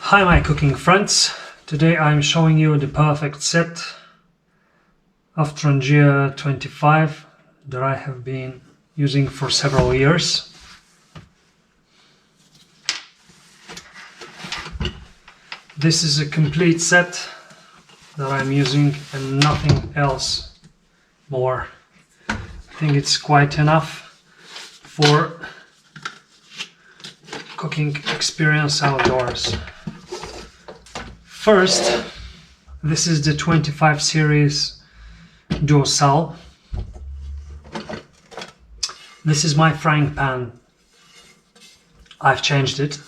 Hi my cooking friends, today I'm showing you the perfect set of Trangia 25 that I have been using for several years. This is a complete set that I'm using and nothing else more. I think it's quite enough for cooking experience outdoors. First, this is the 25 series dual sal. This is my frying pan. I've changed it.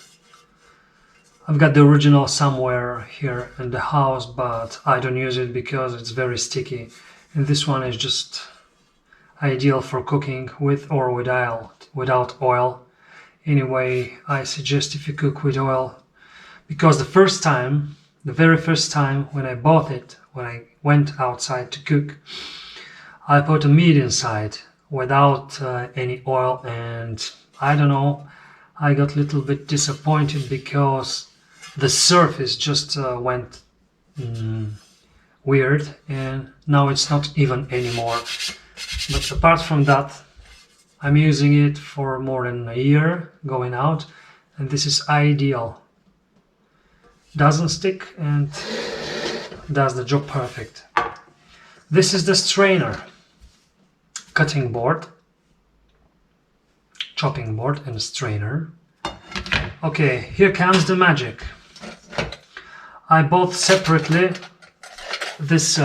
I've got the original somewhere here in the house, but I don't use it because it's very sticky. And this one is just ideal for cooking with or without oil. Anyway, I suggest if you cook with oil, because the very first time when I bought it, when I went outside to cook, I put a meat inside without any oil, and I don't know, I got a little bit disappointed because the surface just went weird, and now it's not even anymore. But apart from that, I'm using it for more than a year going out, and this is ideal. Doesn't stick and does the job perfect. This is the strainer, cutting board, chopping board and strainer. Okay, here comes the magic. I bought separately this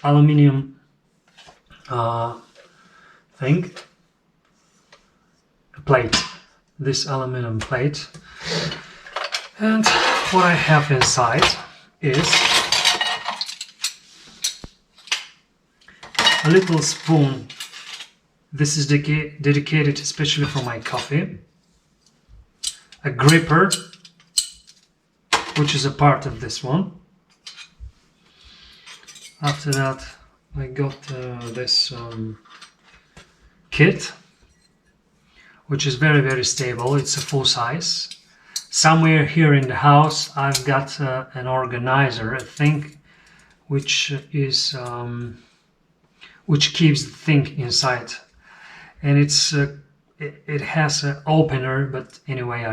aluminium plate, this aluminum plate, and what I have inside is a little spoon. This is dedicated especially for my coffee. A gripper, which is a part of this one. After that, I got this kit, which is very stable. It's a full size. Somewhere here in the house I've got an organizer, a thing which is which keeps the thing inside, and it has an opener. But anyway,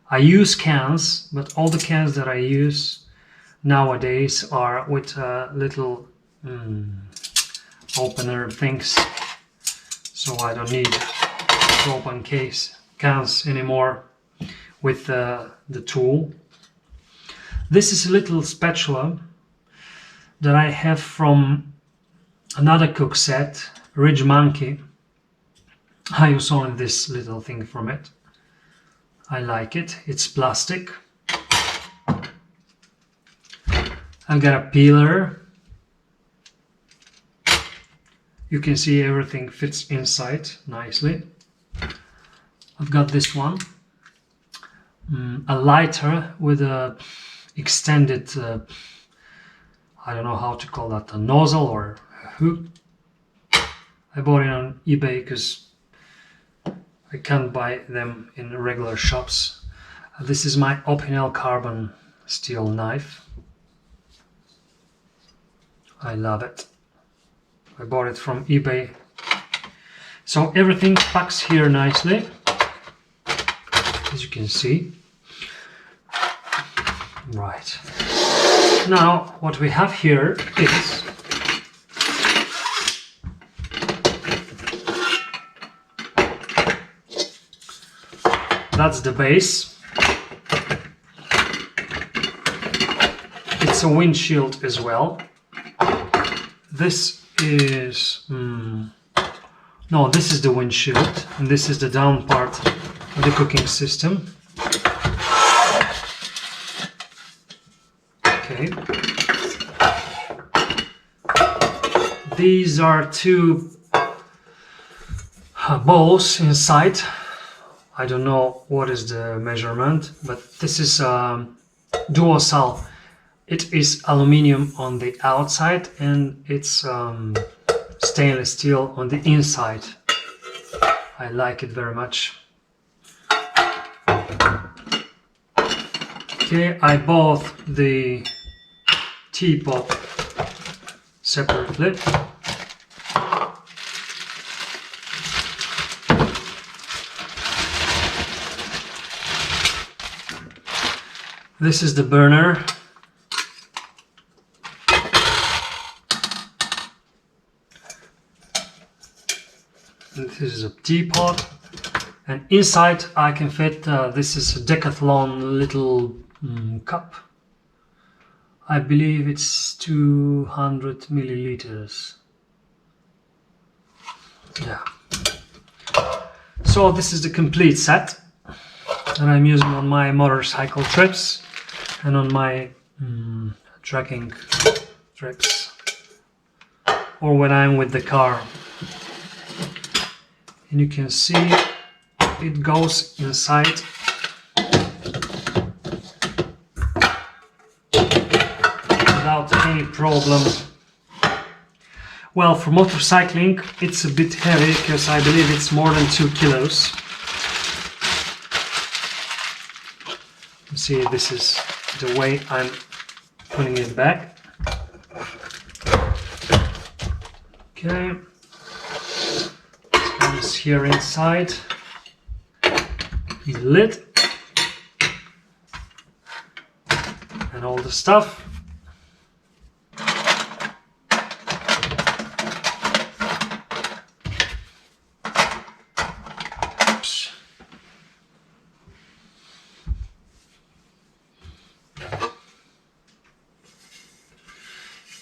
I use cans, but all the cans that I use nowadays are with little opener things, so I don't need to open cans anymore with the tool. This is a little spatula that I have from another cook set, Ridge Monkey. I use only this little thing from it. I like it. It's plastic. I've got a peeler. You can see everything fits inside nicely. I've got this one. A lighter with a extended, I don't know how to call that, a nozzle or a hook. I bought it on eBay because I can't buy them in regular shops. This is my Opinel carbon steel knife. I love it. I bought it from eBay. So everything packs here nicely, as you can see. Right. Now what we have here is that's the base. It's a windshield as well. This is no, this is the windshield, and this is the down part of the cooking system. Okay. These are two bowls inside. I don't know what is the measurement, but this is dual sal. It is aluminium on the outside and it's stainless steel on the inside. I like it very much. Okay, I bought the teapot separately. This is the burner. This is a teapot, and inside I can fit, this is a Decathlon little cup. I believe it's 200 milliliters. Yeah. So this is the complete set that I'm using on my motorcycle trips and on my trekking trips, or when I'm with the car. And you can see it goes inside without any problem. Well, for motorcycling it's a bit heavy because I believe it's more than 2 kilos. You see, this is the way I'm putting it back. Okay. It comes here inside. The lid and all the stuff. Oops.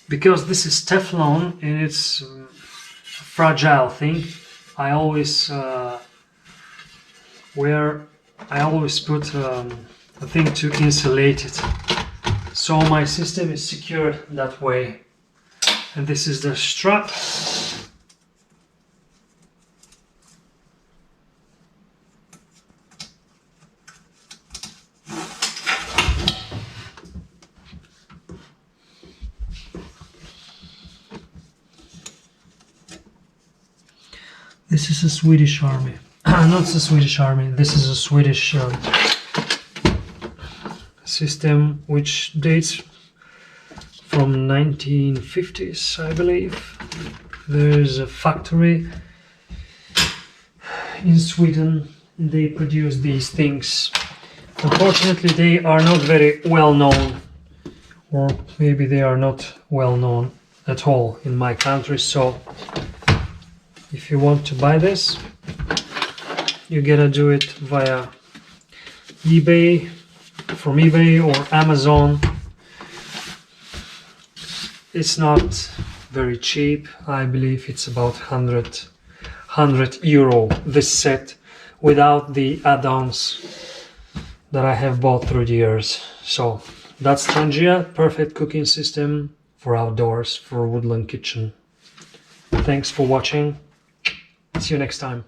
Because this is Teflon and it's a fragile thing, I always put a thing to insulate it. So my system is secured that way. And this is the strap. This is a Swedish army. Not the Swedish army, this is a Swedish system which dates from 1950s, I believe. There's a factory in Sweden, they produce these things. Unfortunately, they are not very well known, or maybe they are not well known at all in my country, so if you want to buy this, you gotta do it via eBay, from eBay or Amazon. It's not very cheap. I believe it's about 100 euro this set, without the add-ons that I have bought through the years. So that's Trangia, perfect cooking system for outdoors, for woodland kitchen. Thanks for watching. See you next time.